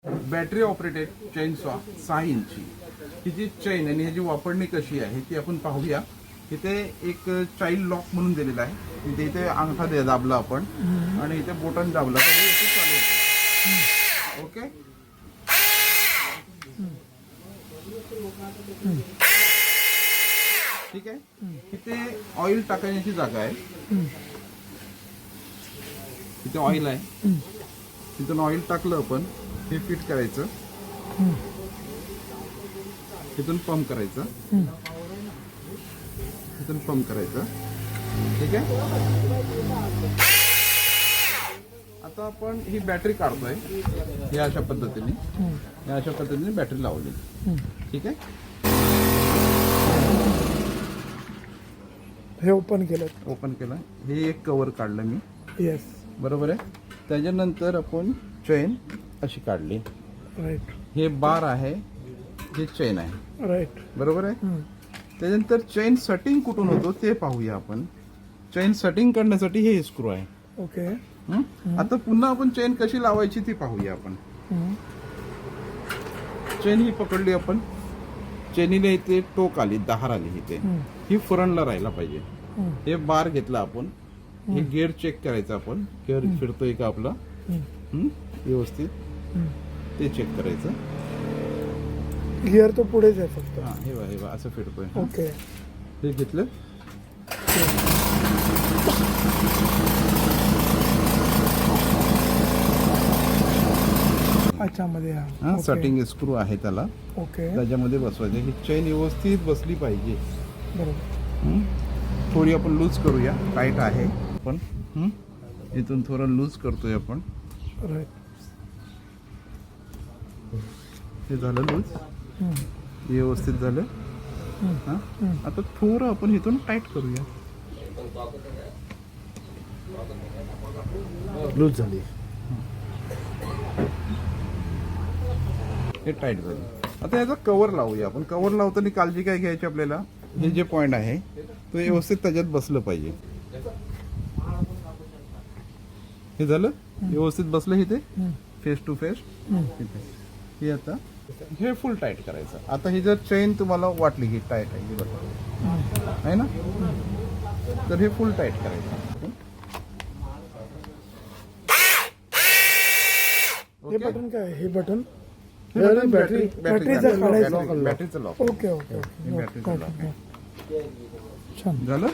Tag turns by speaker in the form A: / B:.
A: Battery operated chain सॉ 6 इंची ही जी chain आणि ह्याची वापरणी कशी आहे ती आपण पाहूया. इथे एक चाइल्ड लॉक म्हणून दिलेला आहे. इथे अंगठा दाबला आपण आणि इथे बोटन दाबला तर हे असं चालू होतं. ओके. ठीक आहे. इथे ऑइल टाकण्याची जागा आहे. इथे ऑइल आहे. तिथून ऑइल टाकलं आपण हे फिट करायचं. तिथून पंप करायचं. तिथून पंप करायचं. ठीक आहे. आता आपण ही बॅटरी काढतोय हे अशा पद्धतीने बॅटरी लावली. ठीक आहे.
B: हे ओपन केलं.
A: हे एक कव्हर काढलं मी.
B: येस.
A: बरोबर आहे. त्याच्यानंतर आपण चेन अशी काढली.
B: राईट.
A: हे बार आहे. हे चेन आहे.
B: राईट.
A: बरोबर आहे. त्याच्यानंतर चेन सेटिंग कुठून होतो ते पाहूया आपण. चेन सेटिंग करण्यासाठी हे स्क्रू आहे.
B: ओके.
A: आता पुन्हा आपण चेन कशी लावायची ती पाहूया आपण. चेन ही पकडली आपण. चेनीला इथे टोक आली, दार आली इथे. ही फरंटला राहायला पाहिजे. हे बार घेतला आपण. हे गिअर चेक करायचं आपण. गिअर फिरतोय का आपला व्यवस्थित ते चेक करायचं.
B: गिअर तो पुढेच आहे फक्त.
A: हा हे बघा असं फिरतोय.
B: ओके.
A: हे घेतलं.
B: अच्छा मध्ये
A: हा सेटिंग स्क्रू आहे त्याला.
B: ओके.
A: त्याच्यामध्ये बसवायचं. ही चेन व्यवस्थित बसली पाहिजे.
B: बरोबर.
A: थोडी आपण लूज करूया. टाईट आहे पण इथून थोडं लूज करतोय आपण.
B: राईट.
A: हे झालं लूज. व्यवस्थित झालं. हा आता थोडं आपण इथून टाईट करूया. लूज झाली. हे टाईट झाली. आता याचा कव्हर लावूया आपण. कव्हर लावताना काळजी काय घ्यायची आपल्याला. हे जे पॉइंट आहे तो व्यवस्थित त्याच्यात बसलं पाहिजे. हे झालं. व्यवस्थित बसलं इथे फेस टू फेस. हे आता हे फुल टाईट करायचं. आता ही जर चेन तुम्हाला वाटली ही टाईट आहे ही बघा आहे ना तर हे फुल टाईट करायचं.
B: हे बटन काय आहे? हे बटन
A: बॅटरीचं लॉक.
B: ओके. ओके.
A: बॅटरीचं लॉक
B: छान
A: झालं.